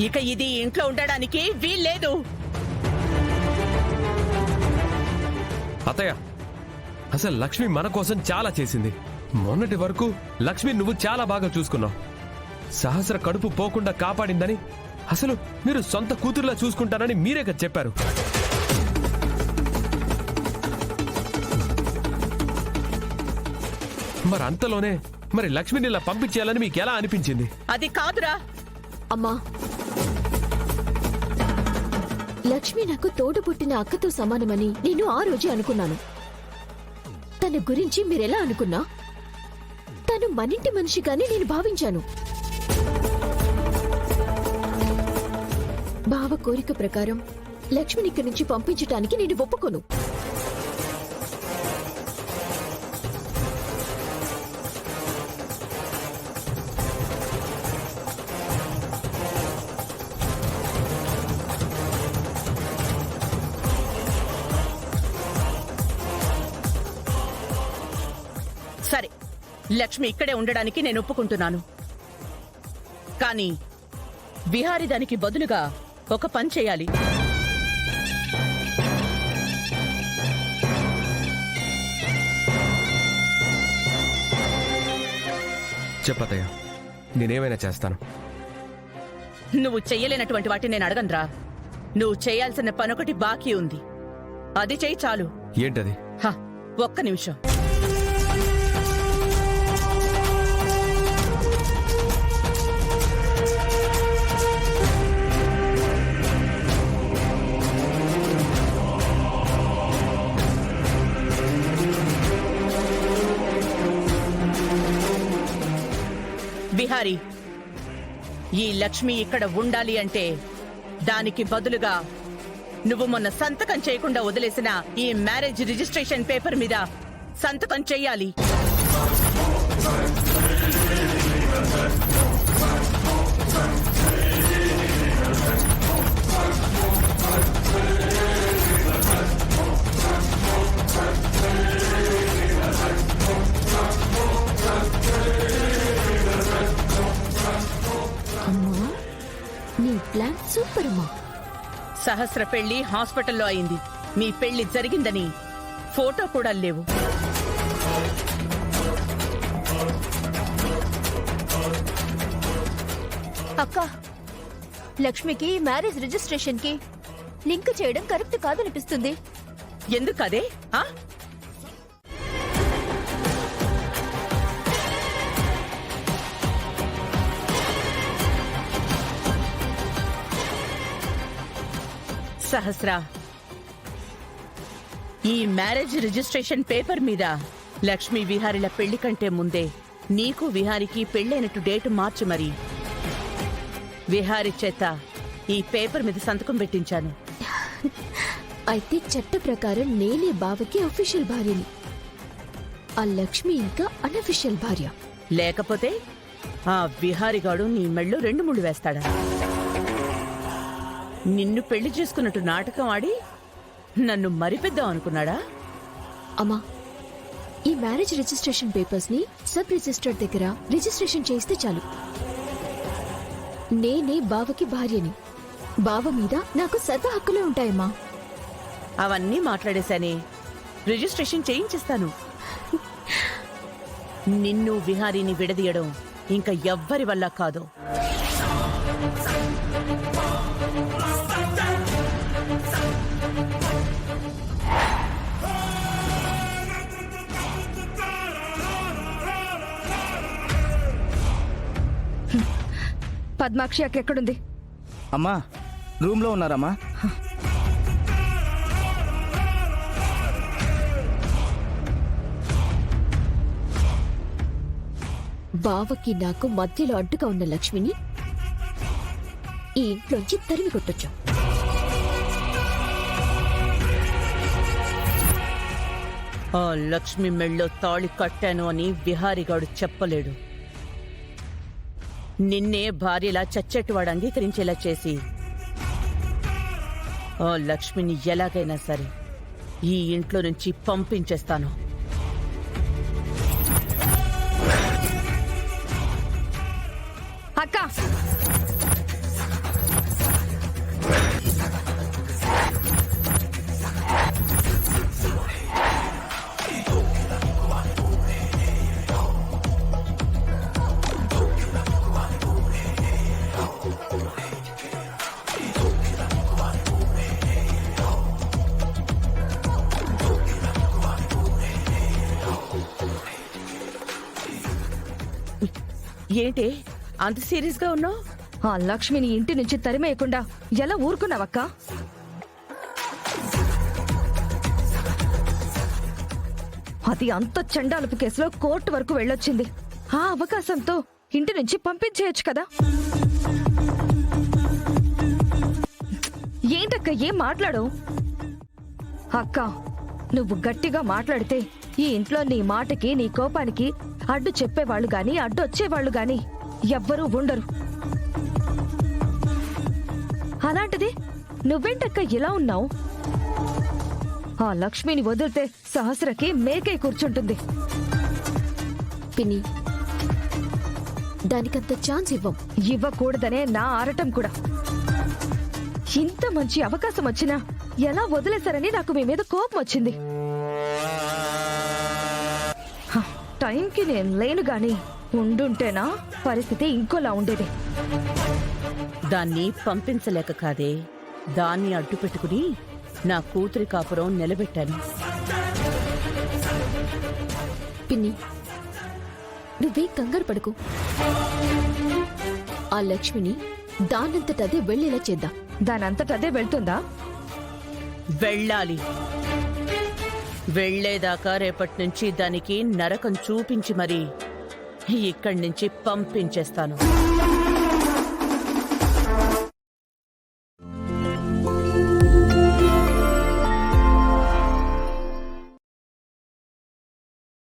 ఇక ఇది ఇంట్లో ఉండడానికి వీల్లేదు. అత్తయ్య, అసలు లక్ష్మి మన కోసం చాలా చేసింది. మొన్నటి వరకు లక్ష్మి నువ్వు చాలా బాగా చూసుకున్నావు. సహస్ర కడుపు పోకుండా కాపాడిందని అసలు మీరు సొంత కూతురులా చూసుకుంటానని మీరే కదా చెప్పారు. మరి అంతలోనే మరి లక్ష్మిని ఇలా పంపించేయాలని మీకు ఎలా అనిపించింది? అది కాదురా. అమ్మా, లక్ష్మి నాకు తోడు పుట్టిన అక్కతో సమానమని నేను ఆ రోజే అనుకున్నాను. తన గురించి మీరెలా అనుకున్నా తను మనింటి మనిషిగానే నేను భావించాను. బావ కోరిక ప్రకారం లక్ష్మిని ఇక్కడి నుంచి పంపించటానికి నేను ఒప్పుకోను. సరే, లక్ష్మి ఇక్కడే ఉండడానికి నేను ఒప్పుకుంటున్నాను. కానీ విహారి దానికి బదులుగా ఒక పని చేయాలి. చెప్పతయ్య, నేనేమైనా చేస్తాను. నువ్వు చెయ్యలేనటువంటి వాటిని నేను అడగనురా. నువ్వు చేయాల్సిన పనొకటి బాకీ ఉంది. అది చెయ్యి చాలు. ఏంటది? ఒక్క నిమిషం. విహారీ, ఈ లక్ష్మి ఇక్కడ ఉండాలి అంటే దానికి బదులుగా నువ్వు మొన్న సంతకం చేయకుండా వదిలేసిన ఈ మ్యారేజ్ రిజిస్ట్రేషన్ పేపర్ మీద సంతకం చెయ్యాలి. అమ్మా, నీ ప్లాన్ సూపర్ అమ్మా. సహస్ర పెళ్లి హాస్పిటల్లో అయింది. మీ పెళ్లి జరిగిందని ఫోటో కూడా లేవు. అక్క, లక్ష్మికి మ్యారేజ్ రిజిస్ట్రేషన్ కి లింక్ చేయడం కరెక్ట్ కాదనిపిస్తుంది. ఎందుకదే? సహస్ర, ఈ మ్యారేజ్ రిజిస్ట్రేషన్ పేపర్ మీద లక్ష్మి విహారీల పెళ్లి కంటే ముందే నీకు విహారికి పెళ్లైనట్టు డేటు మార్చి మరి విహారీ చేత ఈ పేపర్ మీద సంతకం పెట్టించాను. అయితే చట్ట ప్రకారం నేనే బావకి అఫీషియల్ భార్యని, ఆ లక్ష్మి ఇంకా అనఫీషియల్ భార్య. లేకపోతే ఆ విహారిగాడు నీ మెళ్ళు 2 ముళ్ళు వేస్తాడా? నిన్ను పెళ్లి చేసుకున్నట్టు నాటకం ఆడి నన్ను మరిపెద్దాం అనుకున్నాడా? అమ్మా, ఈ మ్యారేజ్ రిజిస్ట్రేషన్ పేపర్స్ ని సబ్ రిజిస్టర్ దగ్గర రిజిస్ట్రేషన్ చేస్తే చాలు. నేనే బావకి భార్యని, బావ మీద నాకు సర్వ హక్కులే ఉంటాయమ్మా. అవన్నీ మాట్లాడేశానే, రిజిస్ట్రేషన్ చేయించేస్తాను. నిన్ను విహారీని విడదీయడం ఇంకా ఎవ్వరి వల్ల కాదు. పద్మాక్షి అక్క ఎక్కడుంది? అమ్మా, రూమ్ లో ఉన్నారమ్మా. బావకి నాకు మధ్యలో అడ్డుగా ఉన్న లక్ష్మిని ఈ ఇంట్లోంచి తరిమి కొట్టొచ్చు. ఆ లక్ష్మి మెళ్ళో తాళి కట్టాను అని విహారిగాడు చెప్పలేడు. నిన్నే భార్యలా చచ్చెట్టువాడు అంగీకరించేలా చేసి ఆ లక్ష్మిని ఎలాగైనా సరే ఈ ఇంట్లో నుంచి పంపించేస్తాను. అక్క, ఏంటి అంత సీరియస్ గా ఉన్నావు? ఆ లక్ష్మిని ఇంటి నుంచి తరిమేయకుండా ఎలా ఊరుకున్నావక్క? అది అంత చండాలపు కేసులో కోర్టు వరకు వెళ్ళొచ్చింది. ఆ అవకాశంతో ఇంటి నుంచి పంపించేయచ్చు కదా. ఏంటక్క ఏం మాట్లాడు? అక్క, నువ్వు గట్టిగా మాట్లాడితే ఈ ఇంట్లో నీ మాటకి నీ కోపానికి అడ్డు చెప్పేవాళ్ళు గాని అడ్డు వచ్చేవాళ్ళు గాని ఎవ్వరూ ఉండరు. అలాంటిది నువ్వేంటక్క ఇలా ఉన్నావు? ఆ లక్ష్మిని వదిలితే సహస్రకి మేకై కూర్చుంటుంది. పిన్ని, దానికంత ఛాన్స్ ఇవ్వకూడదనే నా ఆరటం కూడా. ఇంత మంచి అవకాశం వచ్చినా ఎలా వదిలేశారని నాకు మీ మీద కోపం వచ్చింది. హ, టైంకి నేను లేను గాని ఉండుంటేనా పరిస్థితి ఇంకోలా ఉండేది. దాన్ని పంపించలేక కాదే, దాన్ని అడ్డు పెట్టుకుని నా కూతురి కాపురం నిలబెట్టాను. పిన్ని, నువ్వే కంగారు పడకు. ఆ లక్ష్మిని దానంతటదే వెళ్ళేలా చేద్దాం. దానంతటదే వెళ్తుందా? వెళ్ళాలి. వెళ్లేదాకా రేపటి నుంచి దానికి నరకం చూపించి మరీ ఇక్కడి నుంచి పంపించేస్తాను.